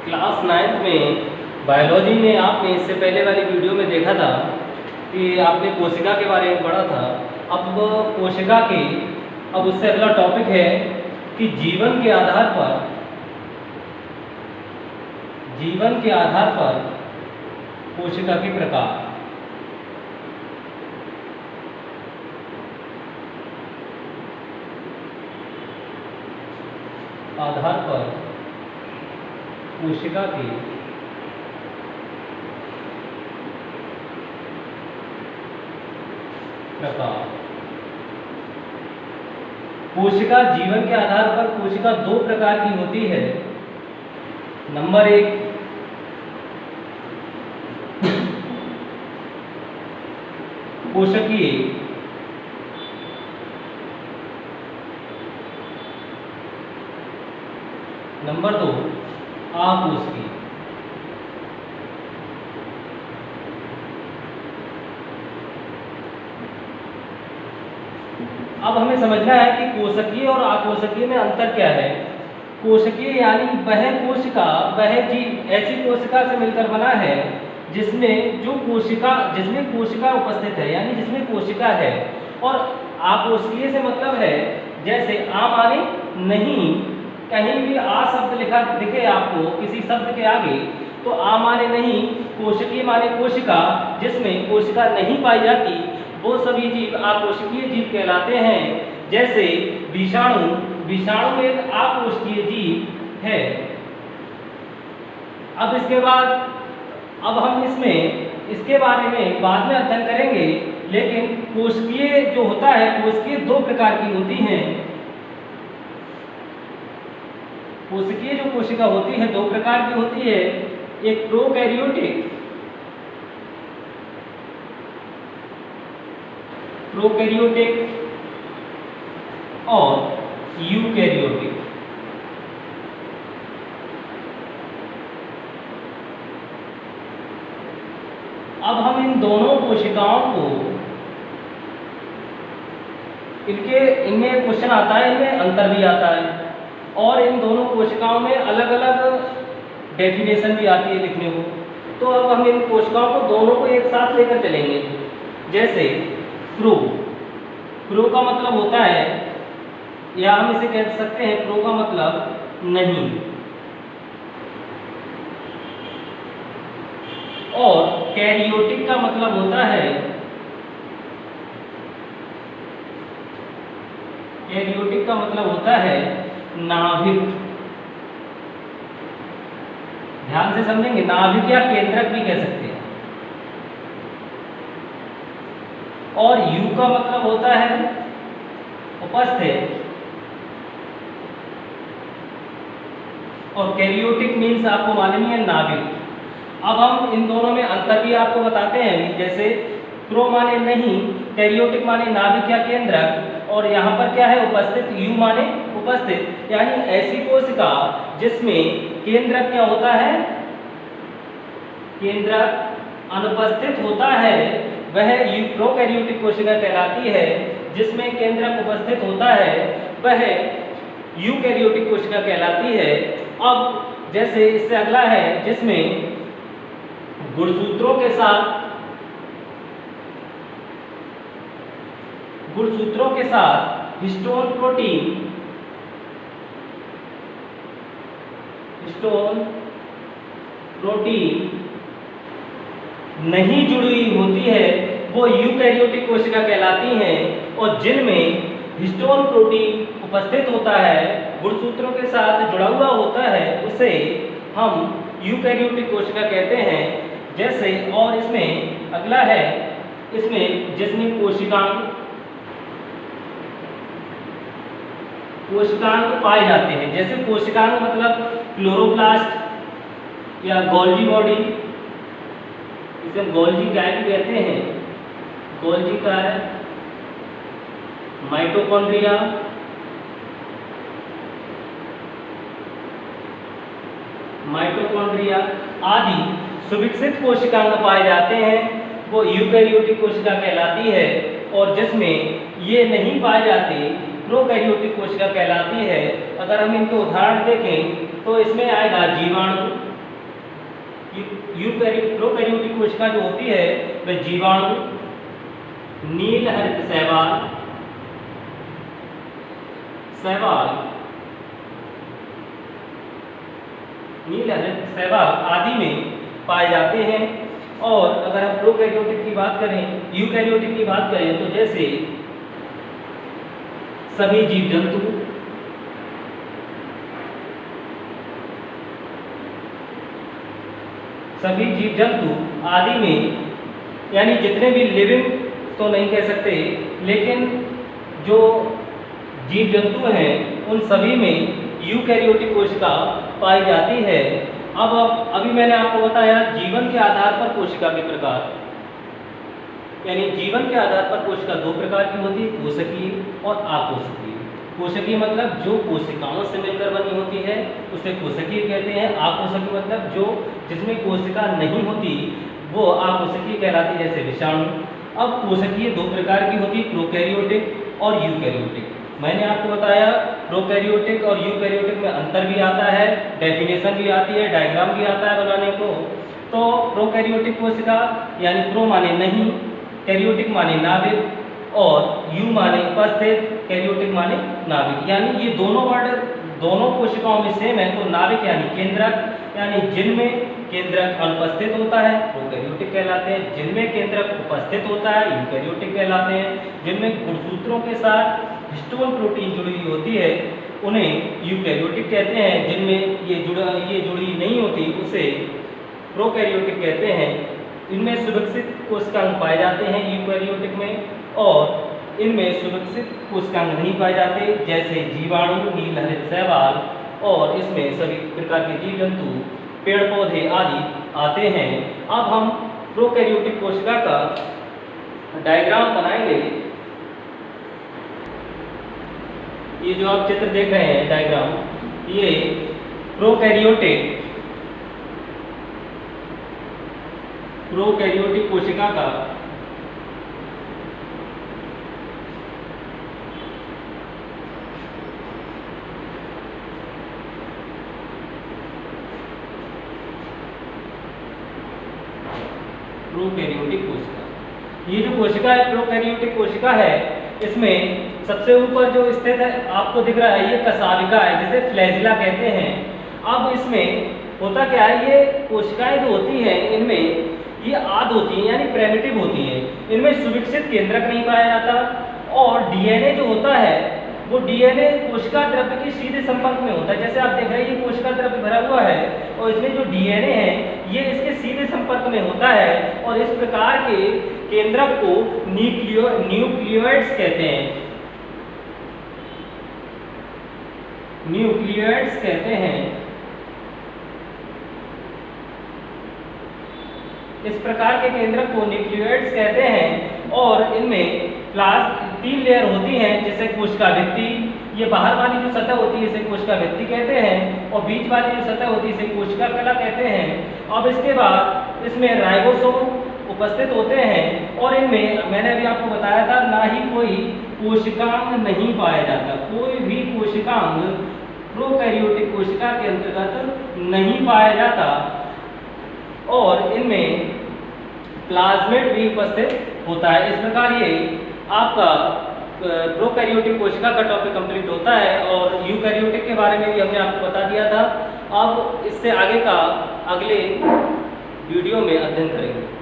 Class 9th में biology में आपने इससे पहले वाली वीडियो में देखा था कि आपने कोशिका के बारे में पढ़ा था। अब कोशिका के अब उससे अगला टॉपिक है कि जीवन के आधार पर कोशिका के प्रकार। आधार पर कोशिका के प्रकार। कोशिका जीवन के आधार पर कोशिका दो प्रकार की होती है। नंबर 1 कोशिकीय, नंबर 2 अकोशिकीय। अब हमें समझना है कि कोशिकीय और अकोशिकीय में अंतर क्या है। कोशिकीय यानी वह कोशिका, वह जीव ऐसी कोशिका से मिलकर बना है जिसमें कोशिका उपस्थित है, यानी जिसमें कोशिका है। और अकोशिकीय से मतलब है जैसे आ माने नहीं, कहीं भी आ शब्द लिखा दिखे आपको किसी शब्द के आगे तो आ माने नहीं, कोशिकीय माने कोशिका, जिसमें कोशिका नहीं पाई जाती, वो सभी जीव अकोशिकीय जीव कहलाते हैं। जैसे विषाणु, विषाणु एक अकोशिकीय जीव है। अब इसके बाद अब हम इसके बारे में बाद में अध्ययन करेंगे, लेकिन कोशिकीय जो होता है, कोशिकीय दो प्रकार की होती हैं। कोशिकीय जो कोशिका होती है दो प्रकार की होती है, एक प्रोकैरियोटिक और यूकैरियोटिक। अब हम इन दोनों कोशिकाओं को इनमें क्वेश्चन आता है, इनमें अंतर भी आता है, और इन दोनों कोशिकाओं में अलग अलग डेफिनेशन भी आती है लिखने को। तो अब हम इन कोशिकाओं को दोनों को एक साथ लेकर चलेंगे। जैसे प्रो का मतलब होता है, या हम इसे कह सकते हैं प्रो का मतलब नहीं, और कैरियोटिक का मतलब होता है, कैरियोटिक का मतलब होता है नाभिक। ध्यान से समझेंगे, नाभिक या केंद्रक भी कह सकते हैं। और यू का मतलब होता है उपस्थित, और कैरियोटिक मीन्स आपको मालूम है नाभिक। अब हम इन दोनों में अंतर भी आपको बताते हैं। जैसे प्रो माने नहीं, कैरियोटिक माने नाभिक या केंद्रक, और यहाँ पर क्या है उपस्थित, यू माने उपस्थित, यानी ऐसी कोशिका जिसमें केंद्रक क्या होता है, केंद्रक अनुपस्थित होता है, वह प्रोकैरियोटिक कोशिका कहलाती है। जिसमें केंद्रक उपस्थित होता है वह यूकैरियोटिक कोशिका कहलाती है। अब जैसे इससे अगला है जिसमें गुणसूत्रों के साथ हिस्टोन प्रोटीन नहीं जुड़ी हुई होती है, वो यूकैरियोटिक कोशिका कहलाती हैं। और जिनमें हिस्टोन प्रोटीन उपस्थित होता है, गुणसूत्रों के साथ जुड़ा हुआ होता है, उसे हम यूकैरियोटिक कोशिका कहते हैं। जैसे और इसमें अगला है, जिसमें कोशिकांग पाए जाते हैं। जैसे कोशिकांग मतलब क्लोरोप्लास्ट या गोल्जी बॉडी, इसे हम गोल्जी काय भी कहते हैं, गोल्जी काय, माइटोकॉन्ड्रिया आदि सुविकसित कोशिकांग पाए जाते हैं, वो यूकैरियोटिक कोशिका कहलाती है। और जिसमें ये नहीं पाए जाते प्रोकैरियोटिक कोशिका कहलाती है। अगर हम इनके उदाहरण देखें तो इसमें आएगा जीवाणु, प्रोकैरियोटिक कोशिका जो होती है वह जीवाणु, नील हरित शैवाल, नील हरित शैवाल आदि में पाए जाते हैं। और अगर हम प्रोकैरियोटिक की बात करें, यूकैरियोटिक की बात करें, तो जैसे सभी जीव जंतु आदि में, यानी जितने भी लिविंग तो नहीं कह सकते, लेकिन जो जीव जंतु हैं उन सभी में यूकैरियोटिक कोशिका पाई जाती है। अब अभी मैंने आपको बताया जीवन के आधार पर कोशिका के प्रकार, यानी जीवन के आधार पर कोशिका दो प्रकार की होती है, कोशिकीय और अकोशिकीय। कोशिकीय मतलब जो कोशिकाओं से मिलकर बनी होती है उसे कोशिकीय कहते हैं। अकोशिकीय मतलब जो जिसमें कोशिका नहीं होती वो अकोशिकीय कहलाती है, जैसे विषाणु। अब कोशिकीय दो प्रकार की होती है, प्रोकैरियोटिक और यूकैरियोटिक। मैंने आपको बताया प्रोकैरियोटिक और यूकैरियोटिक में अंतर भी आता है, डेफिनेशन भी आती है, डायग्राम भी आता है बनाने को। तो प्रोकैरियोटिक कोशिका यानी प्रो माने नहीं, कैरियोटिक माने नाभिक, और यू माने उपस्थित, कैरियोटिक माने नाभिक। यानी ये दोनों वर्ड दोनों कोशिकाओं में सेम है। तो नाभिक यानी केंद्रक, यानी जिनमें केंद्रक अनुपस्थित होता है प्रोकैरियोटिक कहलाते हैं, जिनमें केंद्रक उपस्थित होता है यूकैरियोटिक कहलाते हैं। जिनमें गुणसूत्रों के साथ हिस्टोन प्रोटीन जुड़ी हुई होती है उन्हें यूकैरियोटिक कहते हैं। जिनमें ये जुड़ी नहीं होती उसे प्रोकैरियोटिक कहते हैं। इनमें सुविकसित कोशिकांग पाए जाते हैं यूकैरियोटिक में, और इनमें सुविकसित कोशिकांग नहीं पाए जाते, जैसे जीवाणु, नील हरित शैवाल, और इसमें सभी प्रकार के जीव जंतु, पेड़ पौधे आदि आते हैं। अब हम प्रोकैरियोटिक कोशिका का डायग्राम बनाएंगे। ये जो आप चित्र देख रहे हैं डायग्राम, ये प्रोकैरियोटिक कोशिका का प्रोकैरियोटिक कोशिका। ये जो कोशिका है प्रोकैरियोटिक कोशिका है, इसमें सबसे ऊपर जो स्थित है आपको दिख रहा है ये कशाविका है, जिसे फ्लैजिला कहते हैं। अब इसमें होता क्या है, ये कोशिकाएं जो होती हैं इनमें ये आद होती हैं, यानी प्रिमिटिव होती हैं। इनमें सुविकसित केंद्रक नहीं पाया जाता, और डीएनए जो होता है वो डीएनए कोशिका द्रव्य के सीधे संपर्क में होता है। जैसे आप देख रहे हैं ये कोशिका द्रव्य भरा हुआ है और इसमें जो डीएनए है ये इसके सीधे संपर्क में होता है, और इस प्रकार के केंद्रक को न्यूक्लियोइड्स कहते हैं। न्यूक्लियोइड्स कहते हैं। इस प्रकार के केंद्रक को न्यूक्लियोइड्स कहते हैं, और इनमें तीन लेयर होती हैं, जैसे कोशिका भित्ति, ये बाहर वाली जो सतह होती है इसे कोशिका भित्ति कहते हैं, और बीच वाली जो सतह होती है इसे कोशिका कला कहते हैं। अब इसके बाद इसमें राइबोसोम उपस्थित होते हैं, और इनमें मैंने अभी आपको बताया था ना ही कोई कोशिकांग नहीं पाया जाता, कोई भी कोशिकांग प्रोकैरियोटिक कोशिका के अंतर्गत नहीं पाया जाता, और इनमें प्लाज्मिड भी उपस्थित होता है। इस प्रकार ये आपका प्रोकैरियोटिक कोशिका का टॉपिक कंप्लीट होता है, और यूकैरियोटिक के बारे में भी हमने आपको बता दिया था। अब इससे आगे का अगले वीडियो में अध्ययन करेंगे।